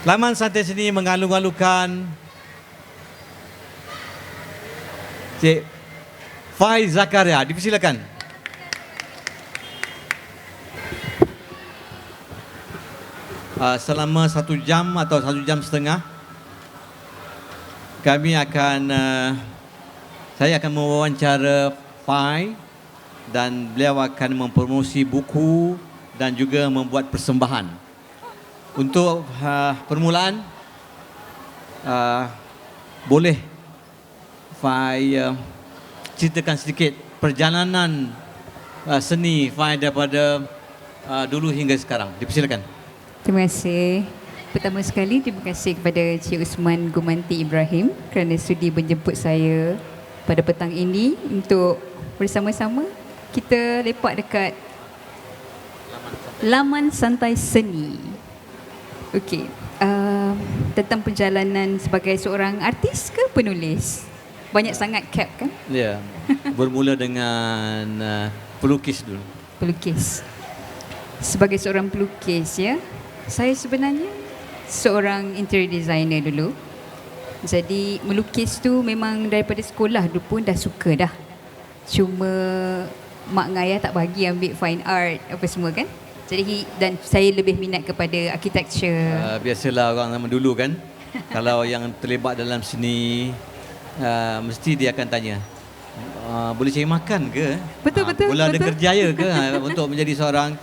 Laman santai seni mengalu-alukan Cik Faiz Zakaria. Dipersilakan. Selama 1 jam atau 1 jam setengah kami akan saya akan mewawancara Fai dan beliau akan mempromosi buku dan juga membuat persembahan. Untuk permulaan boleh Fai ceritakan sedikit perjalanan seni Fai daripada dulu hingga sekarang. Dipersilakan. Terima kasih. Pertama sekali, terima kasih kepada Cik Usman Gumanti Ibrahim kerana sudi menjemput saya pada petang ini untuk bersama-sama kita lepak dekat Laman Santai Seni. Okey, tentang perjalanan sebagai seorang artis ke penulis? Banyak sangat cap kan? Ya, bermula dengan pelukis dulu. Pelukis. Sebagai seorang pelukis ya, saya sebenarnya seorang interior designer dulu. Jadi melukis tu memang daripada sekolah dulu pun dah suka dah. Cuma mak dengan ayah tak bagi ambil fine art apa semua kan. Jadi dan saya lebih minat kepada architecture. Biasalah orang zaman dulu kan. Kalau yang terlibat dalam seni mesti dia akan tanya, boleh cari makan ke? Betul. Boleh ada kerjaya ke untuk menjadi seorang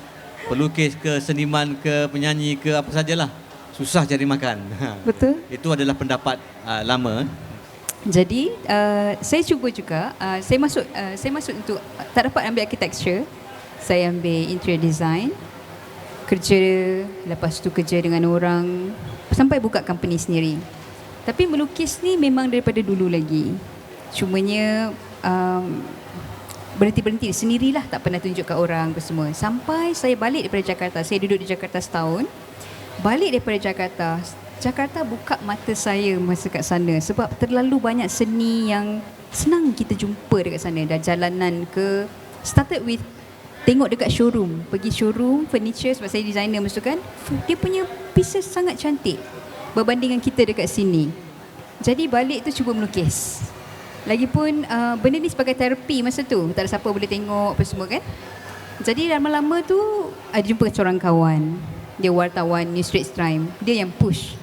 pelukis ke, seniman ke, penyanyi ke, apa sajalah. Susah cari makan. Betul. Itu adalah pendapat lama. Jadi saya cuba juga, saya masuk untuk tak dapat ambil architecture. Saya ambil interior design. Kerja, lepas tu kerja dengan orang sampai buka company sendiri. Tapi melukis ni memang daripada dulu lagi. Cumanya berhenti-berhenti sendirilah, tak pernah tunjuk kat orang apa semua. Sampai saya balik daripada Jakarta, saya duduk di Jakarta setahun. Balik daripada Jakarta buka mata saya masa kat sana sebab terlalu banyak seni yang senang kita jumpa dekat sana. Dah jalanan ke, started with tengok dekat showroom, pergi showroom furniture sebab saya designer masa tu kan. Dia punya pieces sangat cantik berbandingan kita dekat sini. Jadi balik tu cuba melukis. Lagipun benda ni sebagai terapi masa tu. Tak ada siapa boleh tengok apa semua kan. Jadi lama-lama tu ada jumpa seorang kawan. Dia wartawan New Straits Times. Dia yang push.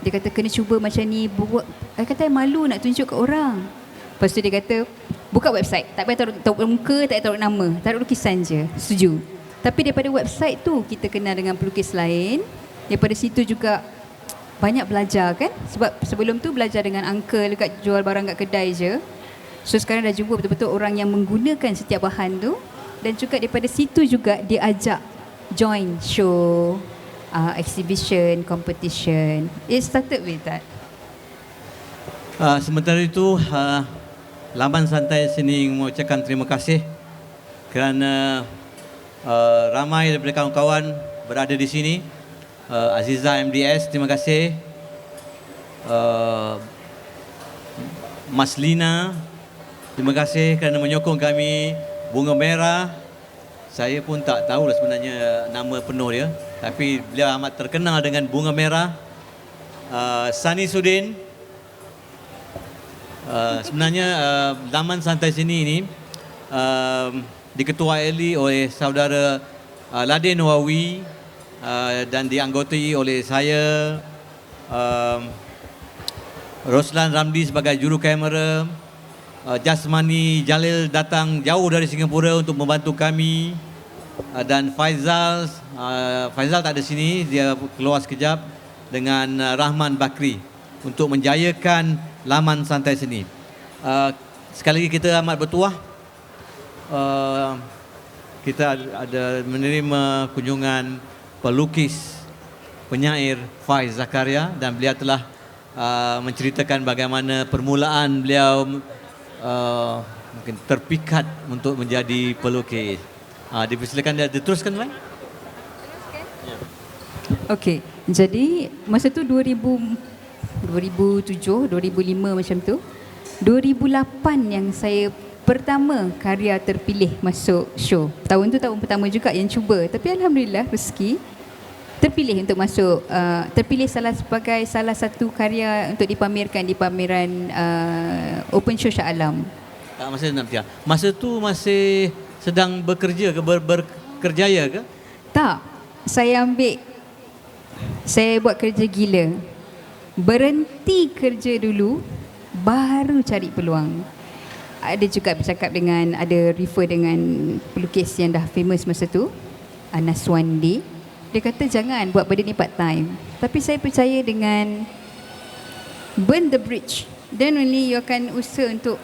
Dia kata kena cuba macam ni buat. Saya kata malu nak tunjuk ke orang. Lepas tu dia kata buka website. Tak payah taruh muka, tak payah taruh nama. Taruh lukisan je. Setuju. Tapi daripada website tu kita kenal dengan pelukis lain. Daripada situ juga banyak belajar kan. Sebab sebelum tu belajar dengan uncle dekat jual barang kat kedai je. So sekarang dah jumpa betul-betul orang yang menggunakan setiap bahan tu. Dan juga daripada situ juga dia ajak join show, exhibition, competition. It started with that. Sementara itu Laman Santai Seni mengucapkan terima kasih kerana ramai daripada kawan-kawan berada di sini. Aziza MDS, terima kasih. Mas Lina, terima kasih kerana menyokong kami. Bunga Merah, saya pun tak tahu lah sebenarnya nama penuh dia, tapi beliau amat terkenal dengan Bunga Merah. Sani Sudin, sebenarnya Laman Santai Seni ini diketuai oleh saudara Ladin Wawi dan dianggotai oleh saya, Roslan Ramli sebagai juru kamera, Jasmani Jalil datang jauh dari Singapura untuk membantu kami, dan Faizal tak ada sini, dia keluar sekejap, dengan Rahman Bakri untuk menjayakan Laman Santai Seni. Sekali lagi kita amat bertuah, kita ada menerima kunjungan pelukis, penyair Faiz Zakaria, dan beliau telah menceritakan bagaimana permulaan beliau mungkin terpikat untuk menjadi pelukis. Dipersilakan dia diteruskan lagi. Okey, jadi masa tu 2007, 2005 macam tu. 2008 yang saya pertama karya terpilih masuk show. Tahun tu tahun pertama juga yang cuba. Tapi alhamdulillah rezeki terpilih untuk masuk, terpilih sebagai salah satu karya untuk dipamerkan di pameran Open Show Shah Alam. Masa tu masih sedang bekerja ke berkerjaya ke? Tak, saya buat kerja gila. Berhenti kerja dulu, baru cari peluang. Ada juga bercakap dengan, ada refer dengan pelukis yang dah famous masa tu, Anas Wandi. Dia kata jangan buat benda ni part time. Tapi saya percaya dengan burn the bridge, then only you akan usaha untuk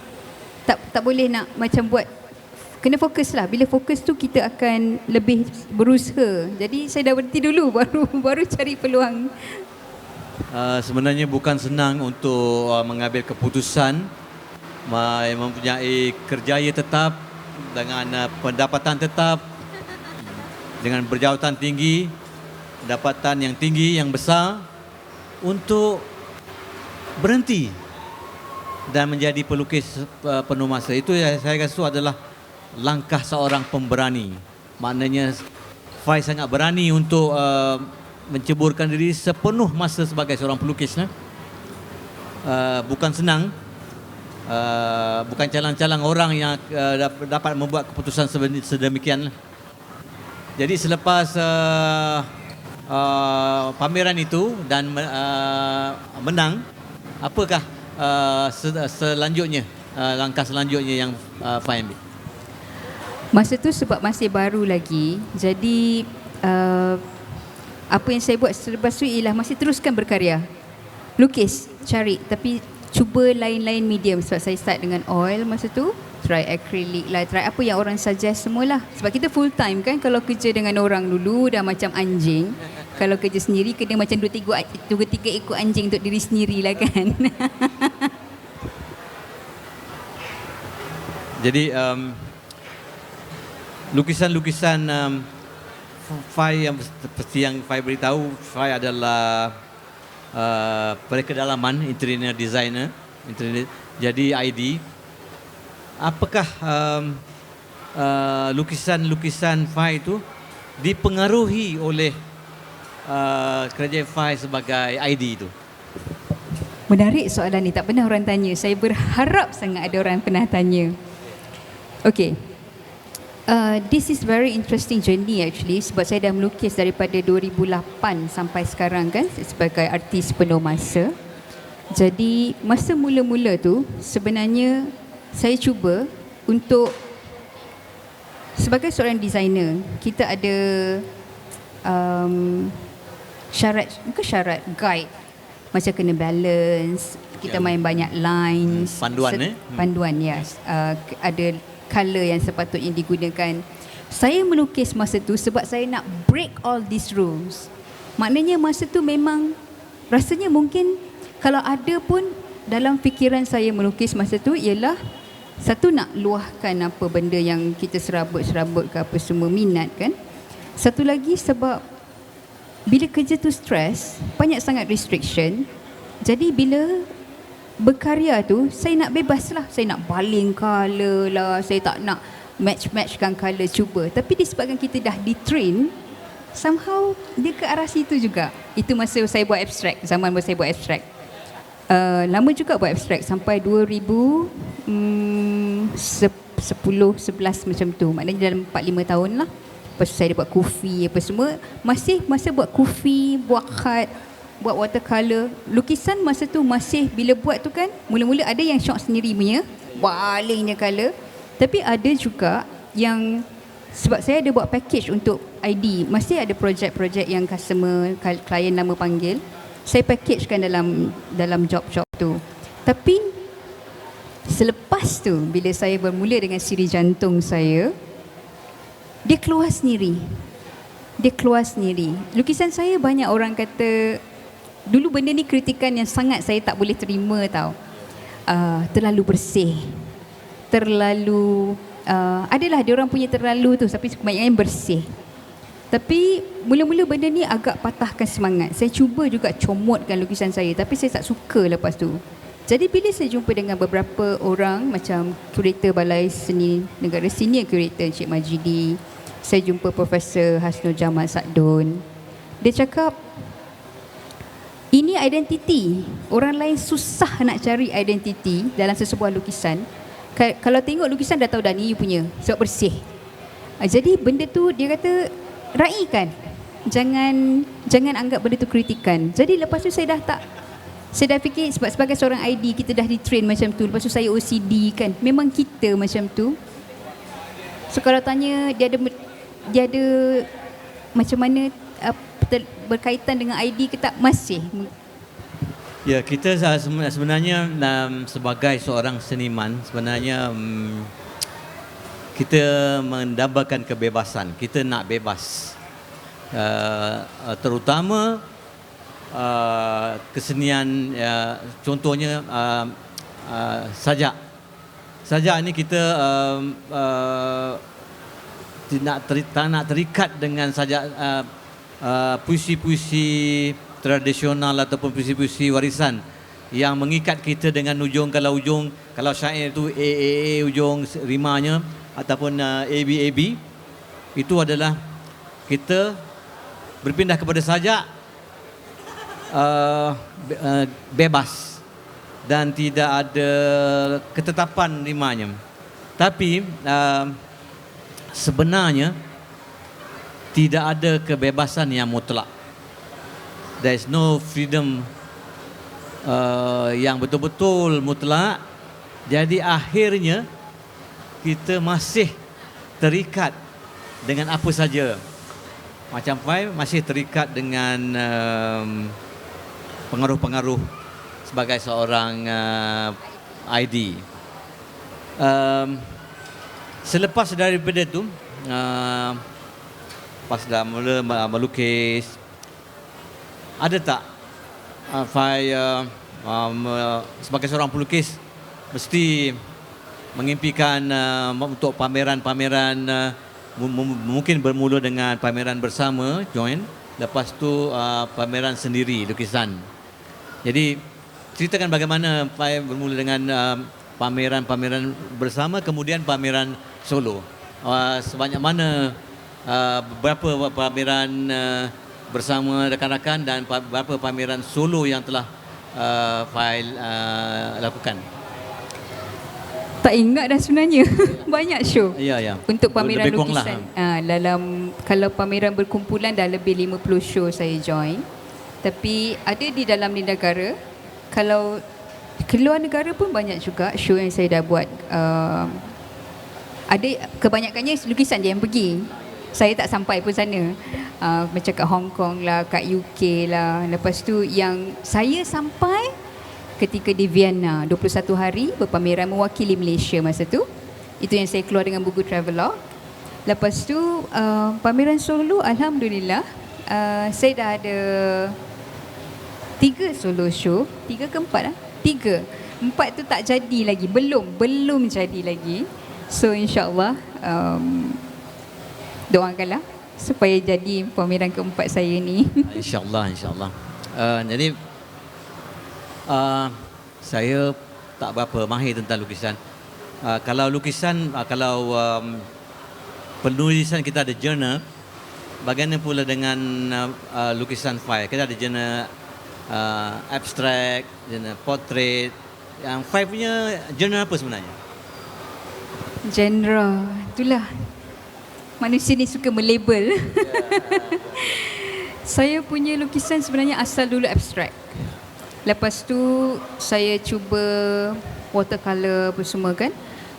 tak boleh nak macam buat, kena fokus lah. Bila fokus tu kita akan lebih berusaha. Jadi saya dah berhenti dulu baru cari peluang. Sebenarnya bukan senang untuk mengambil keputusan mempunyai kerjaya tetap dengan pendapatan tetap, dengan berjawatan tinggi, pendapatan yang tinggi, yang besar, untuk berhenti dan menjadi pelukis penuh masa. Itu saya rasa adalah langkah seorang pemberani. Maknanya Faiz sangat berani untuk menceburkan diri sepenuh masa sebagai seorang pelukis. Bukan senang. Bukan calang-calang orang yang dapat membuat keputusan sedemikian. Jadi selepas pameran itu dan menang, apakah selanjutnya, langkah selanjutnya yang Faiz ambil? Masa tu sebab masih baru lagi, jadi apa yang saya buat selepas tu ialah masih teruskan berkarya. Lukis, cari, tapi cuba lain-lain medium. Sebab saya start dengan oil masa tu, try acrylic lah, try apa yang orang suggest semualah. Sebab kita full time kan, kalau kerja dengan orang dulu dah macam anjing. Kalau kerja sendiri kena macam 2-3 ekor anjing untuk diri sendiri lah kan. Jadi lukisan-lukisan Faiz yang seperti yang Faiz beritahu, Faiz adalah perkedalaman interior designer, jadi ID. Apakah lukisan-lukisan Faiz itu dipengaruhi oleh kerja Faiz sebagai ID itu? Menarik soalan ni, tak pernah orang tanya. Saya berharap sangat ada orang pernah tanya. Okay. This is very interesting journey actually, sebab saya dah melukis daripada 2008 sampai sekarang kan, sebagai artis penuh masa. Jadi masa mula-mula tu sebenarnya saya cuba untuk, sebagai seorang designer, kita ada syarat guide, macam kena balance, kita main banyak lines, panduan, yes. Ada colour yang sepatutnya digunakan. Saya melukis masa tu sebab saya nak break all these rules. Maknanya masa tu memang rasanya mungkin kalau ada pun dalam fikiran saya melukis masa tu ialah satu, nak luahkan apa benda yang kita serabut ke apa semua, minat kan. Satu lagi sebab bila kerja tu stress, banyak sangat restriction. Jadi bila berkarya tu, saya nak bebas lah. Saya nak baling colour lah, saya tak nak match-matchkan colour, cuba. Tapi disebabkan kita dah di-train, somehow dia ke arah situ juga. Itu masa saya buat abstract, zaman masa saya buat abstract. Lama juga buat abstract, sampai 2010-11 macam tu. Maknanya dalam 4-5 tahun lah. Lepas tu saya buat kufi apa semua. Masa buat kufi, buat khat, buat watercolour. Lukisan masa tu masih, bila buat tu kan, mula-mula ada yang shot sendiri punya, balingnya colour. Tapi ada juga yang, sebab saya ada buat package untuk ID, masih ada projek-projek yang customer, klien nama panggil, saya packagekan dalam job-job tu. Tapi selepas tu, bila saya bermula dengan siri jantung saya, dia keluar sendiri. Lukisan saya banyak orang kata, dulu benda ni kritikan yang sangat saya tak boleh terima tau. Terlalu bersih, terlalu adalah dia orang punya terlalu tu, tapi kebanyakan bersih. Tapi mula-mula benda ni agak patahkan semangat. Saya cuba juga comotkan lukisan saya, tapi saya tak suka lepas tu. Jadi bila saya jumpa dengan beberapa orang, macam kurator Balai Seni Negara, senior kurator Encik Majidi, saya jumpa Profesor Hasnul Jamal Sakdon, Dia cakap, ini identiti. Orang lain susah nak cari identiti dalam sesebuah lukisan. Kalau tengok lukisan dah tahu dah ni you punya, sebab bersih. Jadi benda tu dia kata raikan. Jangan anggap benda tu kritikan. Jadi lepas tu saya dah fikir sebab sebagai seorang ID kita dah di-train macam tu. Lepas tu saya OCD kan. Memang kita macam tu. So kalau tanya dia ada macam mana berkaitan dengan ID ke tak, masih. Ya, kita sebenarnya sebagai seorang seniman sebenarnya kita mendambakan kebebasan. Kita nak bebas. Terutama kesenian, contohnya sajak. Sajak ni kita tak nak terikat dengan sajak puisi-puisi tradisional ataupun puisi-puisi warisan yang mengikat kita dengan kalau syair itu A ujung rimanya ataupun AB itu adalah kita berpindah kepada sajak bebas dan tidak ada ketetapan rimanya. Tapi sebenarnya tidak ada kebebasan yang mutlak. There is no freedom yang betul-betul mutlak. Jadi akhirnya kita masih terikat dengan apa saja. Macam Fai masih terikat dengan pengaruh-pengaruh sebagai seorang ID. Selepas daripada itu, pas dah mula melukis, ada tak Fai sebagai seorang pelukis mesti mengimpikan untuk pameran-pameran, mungkin bermula dengan pameran bersama, join, lepas tu pameran sendiri lukisan. Jadi ceritakan bagaimana Fai bermula dengan pameran-pameran bersama, kemudian pameran solo. Sebanyak mana, berapa pameran bersama rakan-rakan dan berapa pameran solo yang telah Fai lakukan? Tak ingat dah sebenarnya. Banyak show. Ya. Untuk pameran lebih kurang lukisan. Kalau pameran berkumpulan dah lebih 50 show saya join. Tapi ada di dalam negara. Kalau keluar negara pun banyak juga show yang saya dah buat. Ada kebanyakannya lukisan je yang pergi. Saya tak sampai pun sana. Macam kat Hong Kong lah, kat UK lah. Lepas tu yang saya sampai ketika di Vienna 21 hari berpameran mewakili Malaysia masa tu. Itu yang saya keluar dengan buku travelog. Lepas tu pameran solo, alhamdulillah saya dah ada 3 solo show. 3 ke 4 lah? 3. 4 tu tak jadi lagi. Belum jadi lagi. So insyaAllah doakanlah supaya jadi pameran keempat saya ni. InsyaAllah. Jadi saya tak berapa mahir tentang lukisan. Kalau lukisan, kalau penulisan kita ada jurnal, bagaimana pula dengan lukisan Fai? Kita ada jurnal abstrak, jurnal portrait. Yang Fai punya jurnal apa sebenarnya? Genre, itulah. Manusia ni suka melabel. Saya punya lukisan sebenarnya asal dulu abstrak. Lepas tu saya cuba watercolor apa semua kan.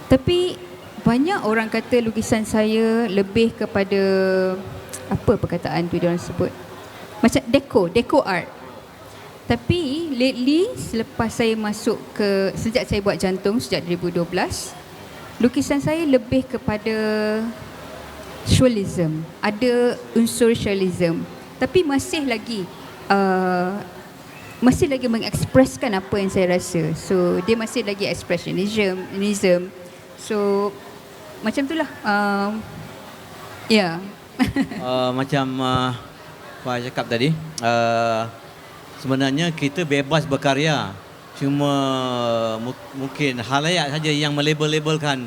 Tapi banyak orang kata lukisan saya lebih kepada, apa perkataan tu diorang sebut, macam deco art. Tapi lately selepas saya sejak saya buat jantung sejak 2012, lukisan saya lebih kepada surrealism. Ada unsur surrealism. Tapi masih lagi mengekspreskan apa yang saya rasa. So dia masih lagi expressionism. So macam itulah. Ya. Macam Fai cakap tadi, sebenarnya kita bebas berkarya. Cuma mungkin halayak saja yang melabel-labelkan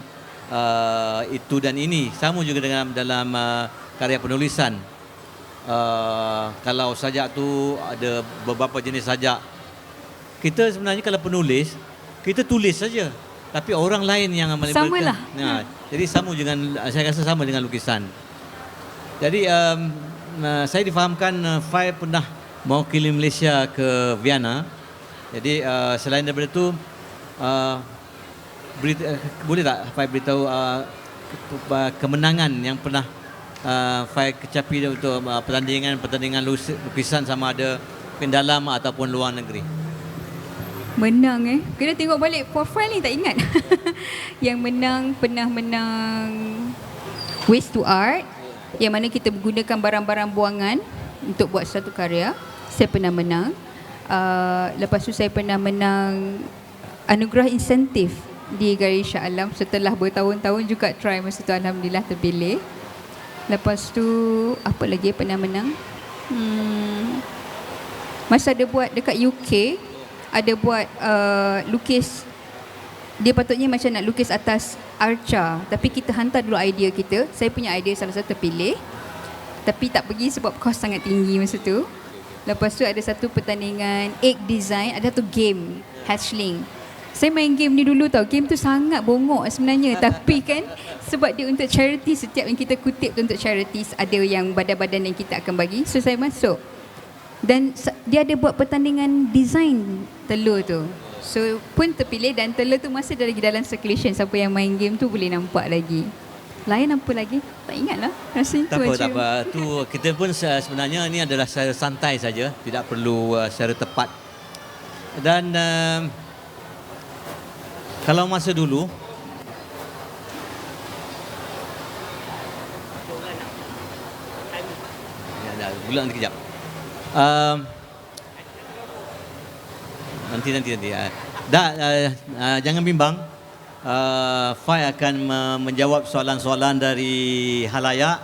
itu dan ini. Sama juga dalam karya penulisan. Kalau sajak tu ada beberapa jenis sajak. Kita sebenarnya kalau penulis, kita tulis saja. Tapi orang lain yang Samalah. Jadi saya rasa sama dengan lukisan. Jadi saya difahamkan Fai pernah mewakili Malaysia ke Vienna. Jadi selain daripada itu, boleh tak Fai beritahu kemenangan yang pernah Fai kecapi untuk pertandingan lukisan sama ada dalam ataupun luar negeri? Menang kena tengok balik profile ni, tak ingat. Yang pernah menang Waste to Art, yang mana kita menggunakan barang-barang buangan untuk buat satu karya. Saya pernah menang. Lepas tu saya pernah menang anugerah insentif di Galeri Shah Alam setelah bertahun-tahun juga try. Masa tu alhamdulillah terpilih. Lepas tu apa lagi pernah menang? Masa ada buat dekat UK, ada buat lukis. Dia patutnya macam nak lukis atas arca, tapi kita hantar dulu idea kita. Saya punya idea salah satu terpilih, tapi tak pergi sebab kos sangat tinggi masa tu. Lepas tu ada satu pertandingan egg design, ada satu game hatchling. Saya main game ni dulu tau. Game tu sangat bongok sebenarnya, tapi kan sebab dia untuk charity, setiap yang kita kutip tu untuk charities, ada yang badan-badan yang kita akan bagi. So saya masuk. Dan dia ada buat pertandingan design telur tu. So pun terpilih, dan telur tu masih lagi dalam circulation. Siapa yang main game tu boleh nampak lagi. Lain apa lagi? Tak ingat lah. Rasa itu aja. Tak apa. Tu kita pun sebenarnya ni adalah secara santai saja, tidak perlu secara tepat. Dan kalau masa dulu, bulan nanti kejap. Nanti. Jangan bimbang. Fai akan menjawab soalan-soalan dari halayak,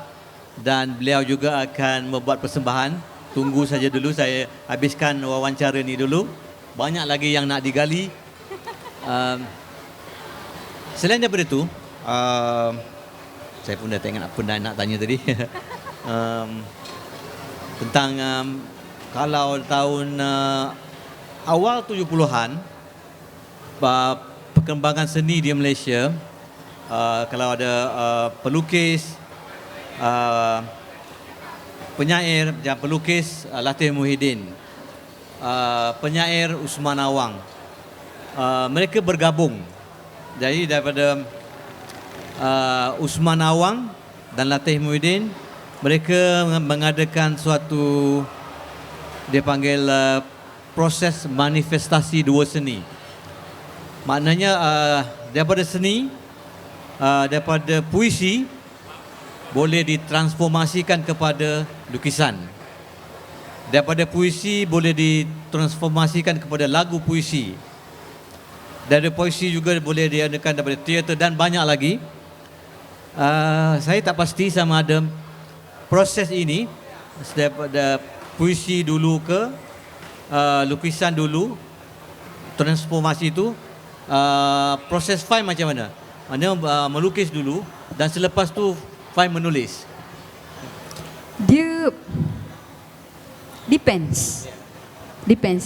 dan beliau juga akan membuat persembahan. Tunggu saja dulu, saya habiskan wawancara ni dulu. Banyak lagi yang nak digali. Selain daripada itu, saya pun dah tak ingat apa nak tanya tadi. Tentang kalau tahun awal 70-an, perkembangan seni di Malaysia, kalau ada pelukis, penyair dan pelukis Latif Muhyiddin, penyair Usman Awang, mereka bergabung. Jadi daripada Usman Awang dan Latif Muhyiddin, mereka mengadakan suatu, dia panggil proses manifestasi dua seni. Maknanya daripada seni, daripada puisi boleh ditransformasikan kepada lukisan. Daripada puisi boleh ditransformasikan kepada lagu puisi. Dari puisi juga boleh diadakan daripada teater dan banyak lagi. Saya tak pasti sama ada proses ini daripada puisi dulu ke lukisan dulu, transformasi itu, proses Fai macam mana? Mana melukis dulu dan selepas tu Fai menulis. Dia depends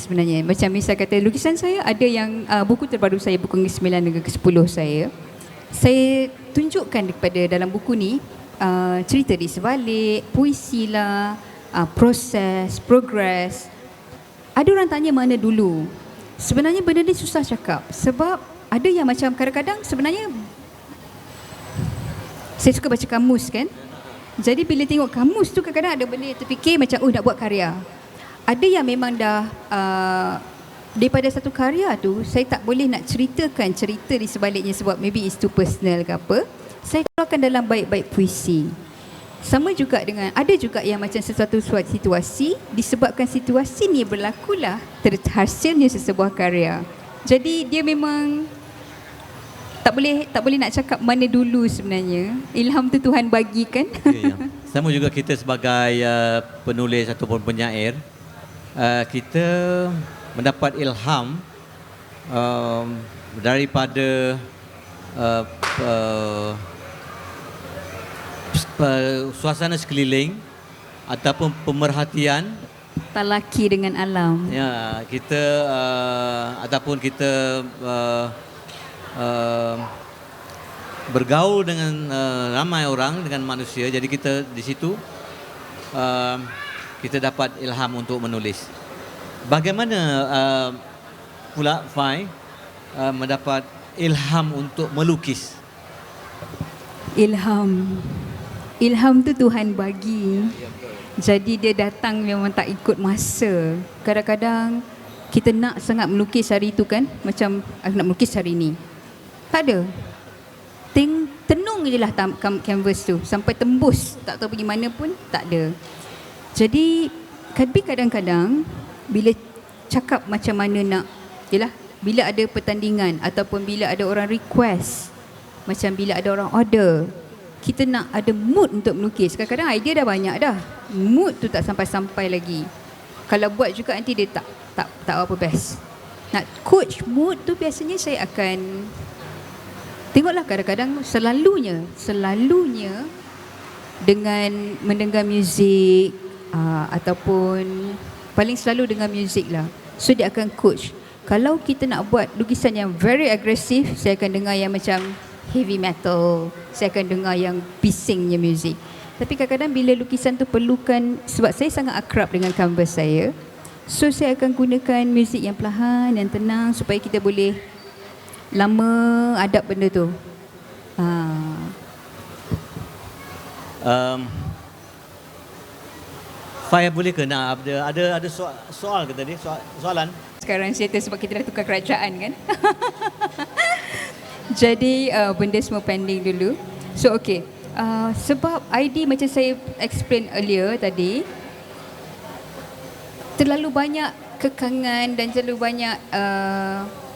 sebenarnya. Macam misal kata lukisan saya, ada yang buku terbaru saya, buku ke-9 dan ke-10 saya tunjukkan kepada dalam buku ni cerita di sebalik, puisi lah, proses, progress. Ada orang tanya mana dulu. Sebenarnya benda ni susah cakap, sebab ada yang macam kadang-kadang sebenarnya saya suka baca kamus kan. Jadi bila tengok kamus tu, kadang-kadang ada benda yang terfikir macam nak buat karya. Ada yang memang dah daripada satu karya tu, saya tak boleh nak ceritakan cerita di sebaliknya sebab maybe it's too personal ke apa. Saya keluarkan dalam bait-bait puisi. Sama juga dengan, ada juga yang macam sesuatu situasi, disebabkan situasi ni berlakulah terhasilnya sesebuah karya. Jadi dia memang tak boleh nak cakap mana dulu sebenarnya. Ilham tu Tuhan bagikan. Ya. Sama juga kita sebagai penulis ataupun penyair, kita mendapat ilham daripada suasana sekeliling ataupun pemerhatian, Talaki dengan alam. ya, kita ataupun kita bergaul dengan ramai orang, dengan manusia. Jadi kita di situ kita dapat ilham untuk menulis. Bagaimana pula Fai mendapat ilham untuk melukis? Ilham tu Tuhan bagi. Jadi dia datang memang tak ikut masa. Kadang-kadang kita nak sangat melukis hari tu kan, macam aku nak melukis hari ni. Tak ada. Tenung je lah canvas tu sampai tembus, tak tahu pergi mana pun tak ada. Jadi kadang-kadang bila cakap macam mana nak, yelah, bila ada pertandingan ataupun bila ada orang request, macam bila ada orang order, kita nak ada mood untuk melukis. Kadang-kadang idea dah banyak dah, mood tu tak sampai-sampai lagi. Kalau buat juga nanti dia tak apa best. Nak coach mood tu biasanya saya akan tengoklah, kadang-kadang selalunya dengan mendengar muzik ataupun paling selalu dengan muzik lah. So dia akan coach. Kalau kita nak buat lukisan yang very agresif, saya akan dengar yang macam heavy metal, saya akan dengar yang bisingnya muzik. Tapi kadang-kadang bila lukisan tu perlukan, sebab saya sangat akrab dengan kanvas saya, so saya akan gunakan muzik yang perlahan, yang tenang supaya kita boleh lama adap benda tu. Fai, boleh ke nak ada soal ke tadi? Soalan? Sekarang saya tahu sebab kita dah tukar kerajaan kan. Jadi benda semua pending dulu. So okay, sebab ID macam saya explain earlier tadi, terlalu banyak kekangan dan terlalu banyak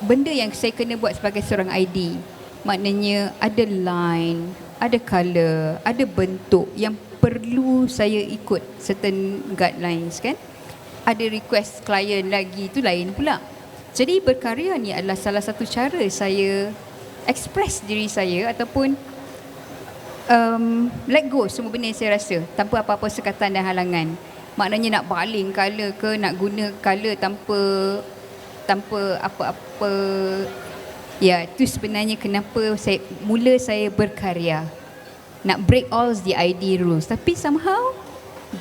benda yang saya kena buat sebagai seorang ID. Maknanya ada line, ada colour, ada bentuk yang perlu saya ikut certain guidelines kan. Ada request klien lagi, tu lain pula. Jadi berkarya ni adalah salah satu cara saya express diri saya ataupun let go semua benda yang saya rasa tanpa apa-apa sekatan dan halangan. Maknanya nak baling colour ke, nak guna colour tanpa apa-apa. Ya, itu sebenarnya kenapa saya berkarya. Nak break all the ID rules. Tapi somehow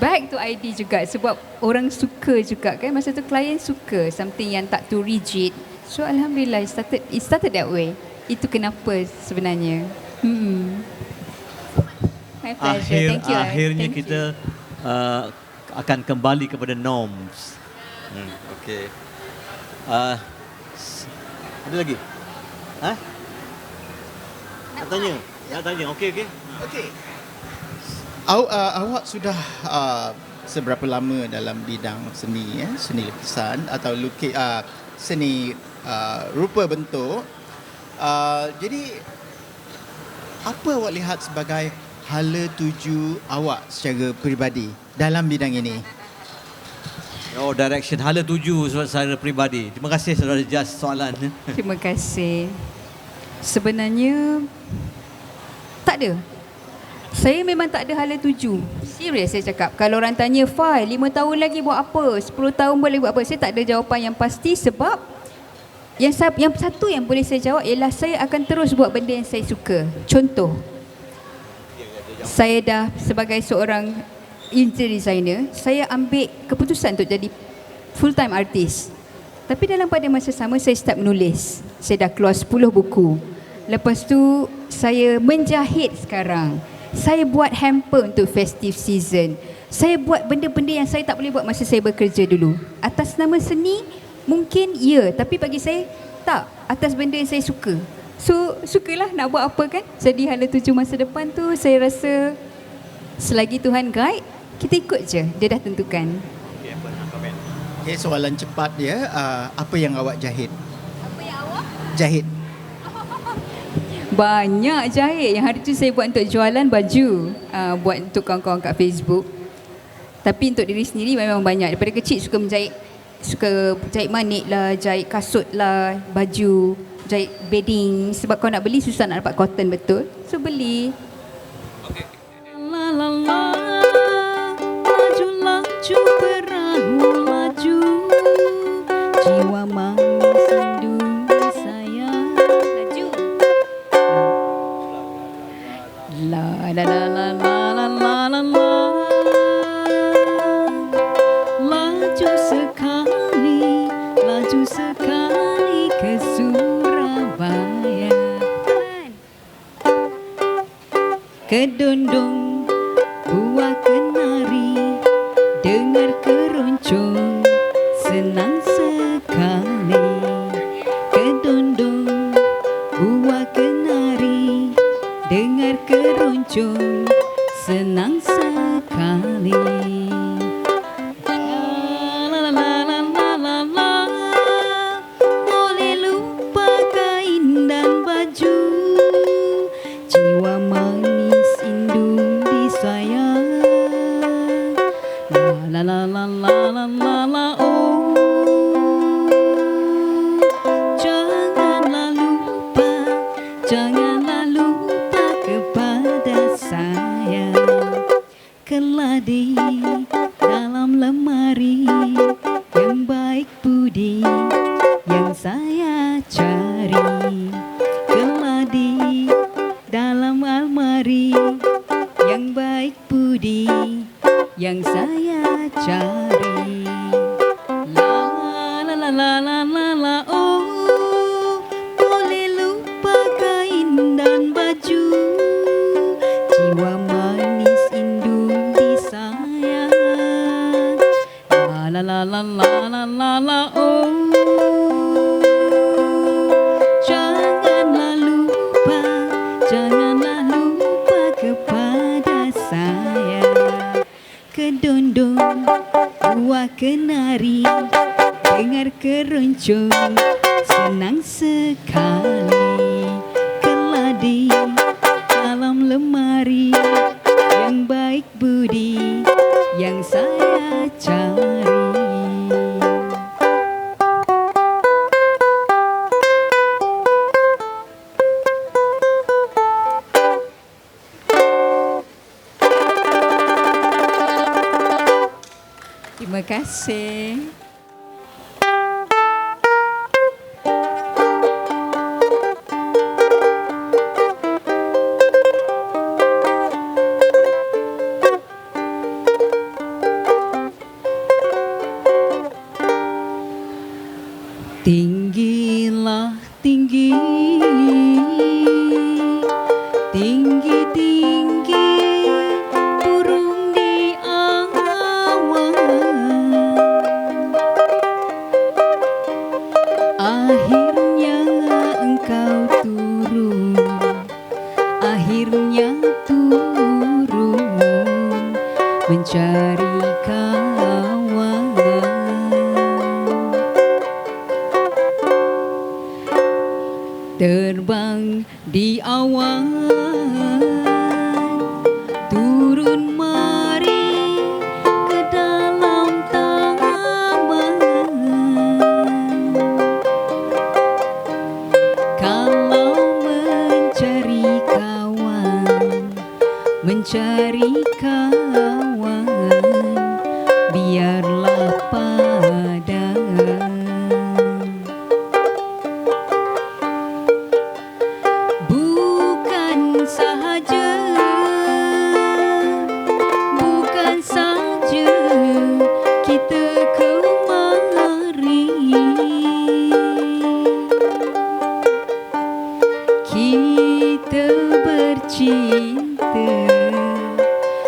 back to ID juga sebab orang suka juga kan. Masa tu klien suka something yang tak too rigid. So alhamdulillah it started that way. Itu kenapa sebenarnya. My pleasure. Thank you. Akhirnya Thank kita akan kembali kepada norms. Okey. Ada lagi? Nak tanya. Okey. Okey. Awak sudah seberapa lama dalam bidang seni, seni lukisan atau seni rupa bentuk? Jadi apa awak lihat sebagai hala tuju awak secara peribadi dalam bidang ini? Direction hala tuju secara peribadi. Terima kasih saudara Jas soalan. Terima kasih. Sebenarnya tak ada. Saya memang tak ada hala tuju. Serius saya cakap. Kalau orang tanya, Fai, 5 tahun lagi buat apa? 10 tahun boleh buat apa? Saya tak ada jawapan yang pasti sebab yang satu yang boleh saya jawab ialah saya akan terus buat benda yang saya suka. Contoh, saya dah sebagai seorang interior designer, saya ambil keputusan untuk jadi full time artist. Tapi dalam pada masa sama saya start menulis. Saya dah keluar 10 buku. Lepas tu saya menjahit sekarang. Saya buat hamper untuk festive season. Saya buat benda-benda yang saya tak boleh buat masa saya bekerja dulu. Atas nama seni, mungkin ya. Tapi bagi saya, tak. Atas benda yang saya suka. So, sukalah nak buat apa kan. Jadi hala tuju masa depan tu, saya rasa selagi Tuhan guide, kita ikut je. Dia dah tentukan. Okay, soalan cepat dia, apa yang awak jahit? Apa yang awak? Jahit. Banyak jahit. Yang hari tu saya buat untuk jualan baju, buat untuk kawan-kawan kat Facebook. Tapi untuk diri sendiri memang banyak. Daripada kecil suka jahit manik lah, jahit kasut lah, baju, jahit bedding. Sebab kau nak beli susah nak dapat cotton betul. So beli. La la la, maju jiwa manis indung sayang. Laju. La la la la la la la la la. Laju sekali ke Surabaya. Kedondong buah kenari, dengar keroncong senang sekali. Kedondong buah kenari, dengar keroncong senang sekali. La la la la la la la. Boleh lupa kain dan baju, jiwa manis indung disayang. La la la la la la la oh. Janganlah lupa kepada saya. Keladi dalam lemari yang baik budi yang saya cari. Keladi dalam almari yang baik budi yang saya cari. La la la la la la la oh. Boleh lupa kain dan baju, jiwa manis indung disayang. La la la la la la la oh. Janganlah lupa kepada saya. Kedondong buah kenari, dengar keroncong senang sekali. Keladi dalam lemari yang baik budi yang saya cari. Terima kasih. Tinggilah tinggi, tinggi-tinggi burung di awan. Akhirnya engkau turun, akhirnya turun mencari kawan. Terbang di awan, turun mari ke dalam taman. Kalau mencari kawan, mencari kawan, biarlah padan. Bukan saja kita kemari, kita bercinta,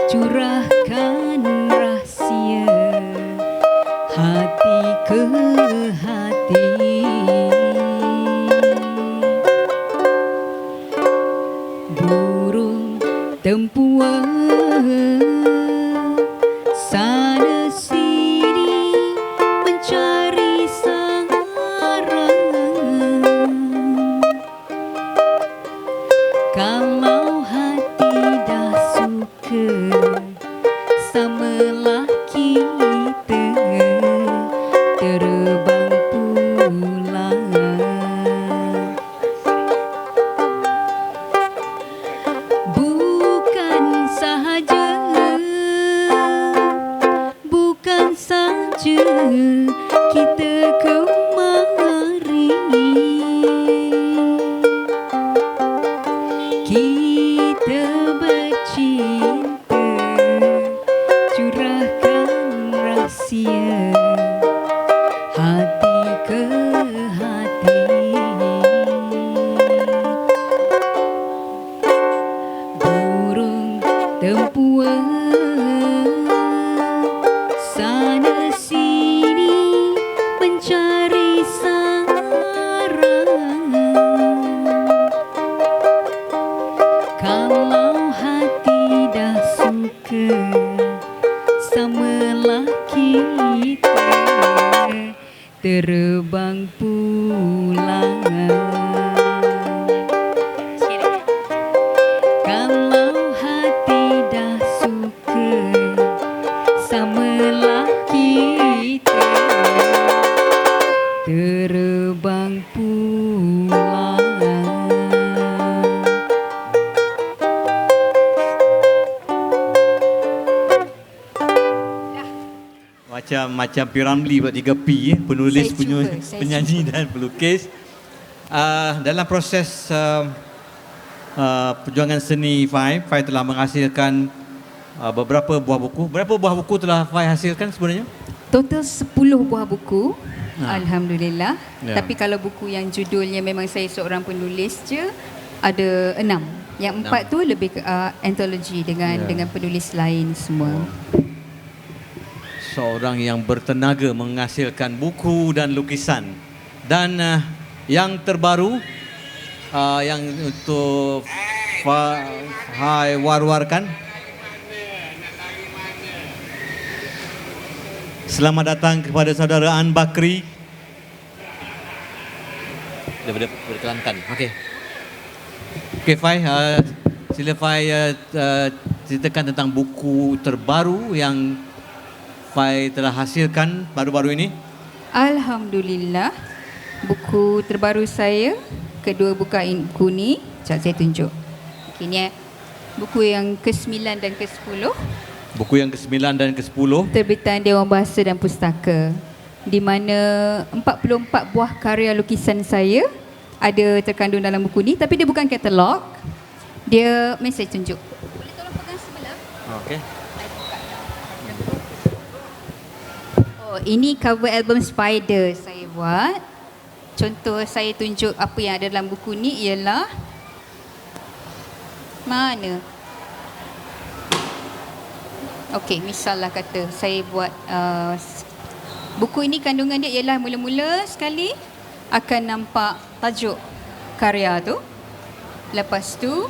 curahkan rahsia hati ke hati. Burung tempuan sana sini mencari sarang. Kalau hati dah suka, samalah kita terbang pun hati ke hati, burung tempua sana sini mencari sarang. Kalau hati dah suka, samalah kita terbang pulang. Kalau hati dah suka, samalah kita terbang pulang. Macam P. Ramlee buat 3P, penulis, Saya penyanyi dan pelukis. Dalam proses perjuangan seni Fai telah menghasilkan beberapa buah buku. Berapa buah buku telah Fai hasilkan sebenarnya? Total 10 buah buku. Alhamdulillah. Ya. Tapi kalau buku yang judulnya memang saya seorang penulis je, ada 6. Yang 4 tu lebih ke anthology dengan penulis lain semua. Seorang yang bertenaga menghasilkan buku dan lukisan. Dan yang terbaru yang untuk Fai war-warkan. Selamat datang kepada saudara An Bakri daripada Kelantan. Okey. Okey Fai, sila Fai ceritakan tentang buku terbaru yang Fai telah hasilkan baru-baru ini. Alhamdulillah. Buku terbaru saya, kedua buku ni, sekejap saya tunjuk. Okey, ni buku yang ke-9 dan ke-10. Buku yang ke-9 dan ke-10. Terbitan Dewan Bahasa dan Pustaka, di mana 44 buah karya lukisan saya ada terkandung dalam buku ni. Tapi dia bukan katalog. Dia, mari saya tunjuk. Boleh tolong pegang sebelah? Okey. Oh, ini cover album Spider saya buat. Contoh saya tunjuk apa yang ada dalam buku ni ialah mana? Okey, misalnya kata saya buat buku ini, kandungan dia ialah mula-mula sekali akan nampak tajuk karya tu. Lepas tu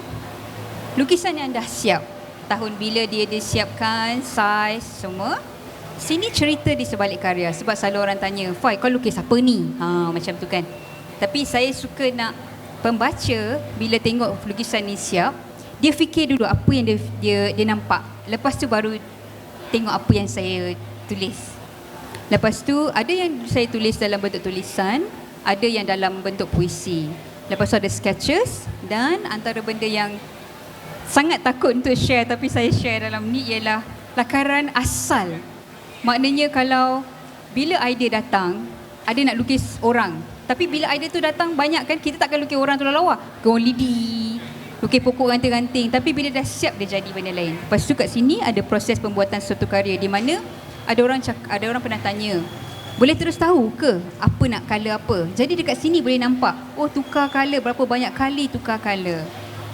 lukisan yang dah siap, tahun bila dia disiapkan, saiz semua. Sini cerita di sebalik karya. Sebab selalu orang tanya, Fai, kau lukis apa ni? Macam tu kan. Tapi saya suka nak pembaca bila tengok lukisan ni siap, dia fikir dulu apa yang dia nampak. Lepas tu baru tengok apa yang saya tulis. Lepas tu ada yang saya tulis dalam bentuk tulisan, ada yang dalam bentuk puisi. Lepas tu ada sketches, dan antara benda yang sangat takut untuk share tapi saya share dalam ni ialah lakaran asal. Maknanya kalau bila idea datang, ada nak lukis orang. Tapi bila idea tu datang banyak kan, kita takkan lukis orang tu lawa. Gaun lidi, lukis pokok ranting-ranting. Tapi bila dah siap, dia jadi benda lain. Lepas tu kat sini ada proses pembuatan suatu karya, di mana ada orang pernah tanya, boleh terus tahu ke apa nak colour apa? Jadi dekat sini boleh nampak, oh tukar colour, berapa banyak kali tukar colour.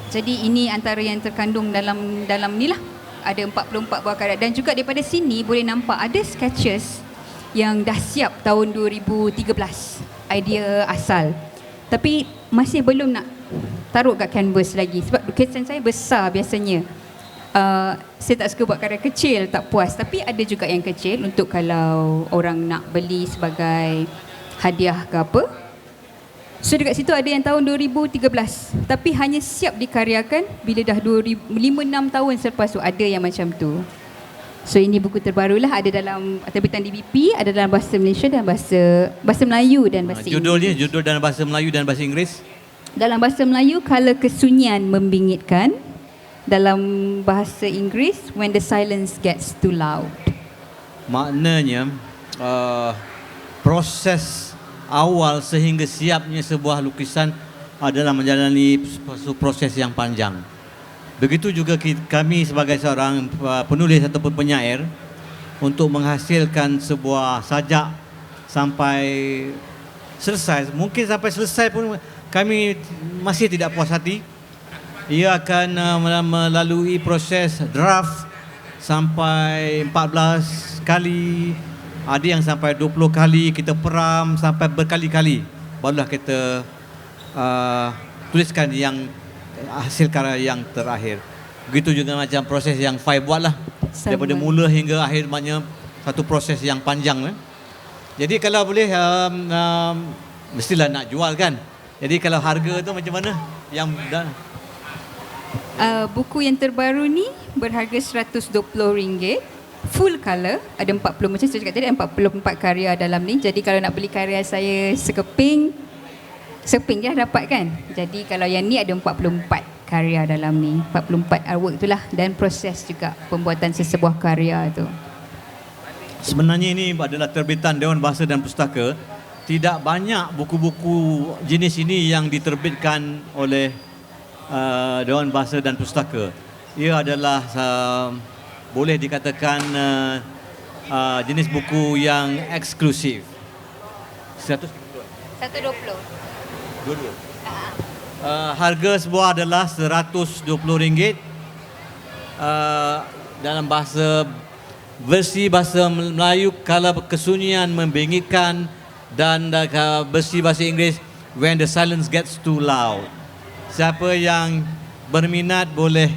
Jadi ini antara yang terkandung dalam ni lah. Ada 44 buah karya. Dan juga daripada sini boleh nampak ada sketches yang dah siap tahun 2013, idea asal. Tapi masih belum nak taruh kat canvas lagi sebab lukisan saya besar biasanya. Saya tak suka buat karya kecil, tak puas. Tapi ada juga yang kecil untuk kalau orang nak beli sebagai hadiah ke apa. So dekat situ ada yang tahun 2013, tapi hanya siap dikaryakan bila dah 5-6 tahun selepas tu, ada yang macam tu. So ini buku terbarulah, ada dalam terbitan DBP, ada dalam bahasa Malaysia dan bahasa Melayu dan bahasa Judulnya, Inggeris. judul dalam bahasa Melayu dan bahasa Inggeris. Dalam bahasa Melayu, Kala Kesunyian Membingitkan. Dalam bahasa Inggeris, When the Silence Gets Too Loud. Maknanya proses awal sehingga siapnya sebuah lukisan adalah menjalani proses yang panjang. Begitu juga kami sebagai seorang penulis ataupun penyair, untuk menghasilkan sebuah sajak, sampai selesai. Mungkin sampai selesai pun kami masih tidak puas hati. Ia akan melalui proses draft sampai 14 kali, ada yang sampai 20 kali, kita peram sampai berkali-kali. Barulah kita tuliskan yang hasil karya yang terakhir. Begitu juga macam proses yang Fai buat lah. Sama. Daripada mula hingga akhir, maknanya satu proses yang panjang. Jadi kalau boleh, mestilah nak jual kan. Jadi kalau harga tu macam mana? Yang dah Buku yang terbaru ni berharga RM120. Full colour, ada 40, macam saya cakap tadi, ada 44 karya dalam ni. Jadi kalau nak beli karya saya sekeping je dapat kan. Jadi kalau yang ni ada 44 karya dalam ni, 44 artwork tu lah, dan proses juga pembuatan sesebuah karya tu. sebenarnya ini adalah terbitan Dewan Bahasa dan Pustaka. Tidak banyak buku-buku jenis ini yang diterbitkan oleh Dewan Bahasa dan Pustaka. Ia adalah boleh dikatakan jenis buku yang eksklusif. 120. Dua-dua. Harga sebuah adalah RM120. Dalam versi bahasa Melayu, Kala Kesunyian Membingitkan, dan versi bahasa Inggeris, When the Silence Gets Too Loud. Siapa yang berminat boleh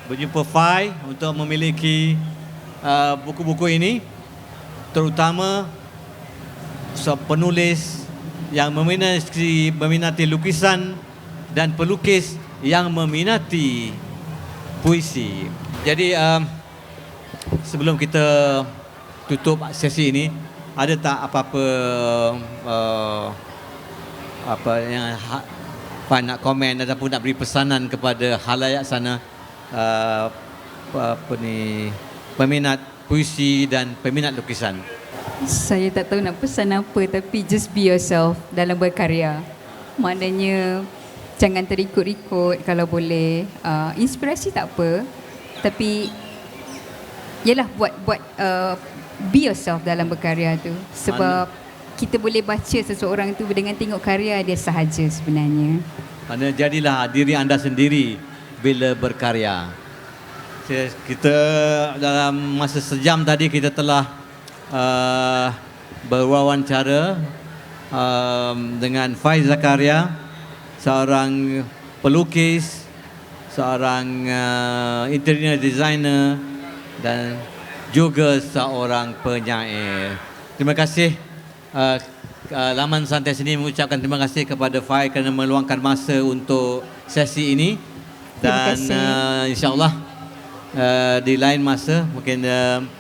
berjumpa Fai untuk memiliki buku-buku ini, terutama penulis yang meminati lukisan dan pelukis yang meminati puisi. Jadi sebelum kita tutup sesi ini, ada tak apa-apa apa yang Fai nak komen ataupun nak beri pesanan kepada khalayak sana, peminat puisi dan peminat lukisan? Saya tak tahu nak pesan apa, tapi just be yourself dalam berkarya. Maknanya jangan terikut-ikut kalau boleh. Inspirasi tak apa, tapi yalah buat be yourself dalam berkarya tu. Sebab kita boleh baca seseorang tu dengan tengok karya dia sahaja sebenarnya. Kerana jadilah diri anda sendiri bila berkarya. Kita dalam masa sejam tadi kita telah berwawancara dengan Fai Zakaria, seorang pelukis, seorang interior designer dan juga seorang penyair. Terima kasih Laman Santai sini mengucapkan terima kasih kepada Fai kerana meluangkan masa untuk sesi ini. Dan insya-Allah di lain masa, mungkin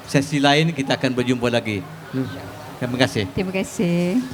sesi lain kita akan berjumpa lagi. Terima kasih. Terima kasih.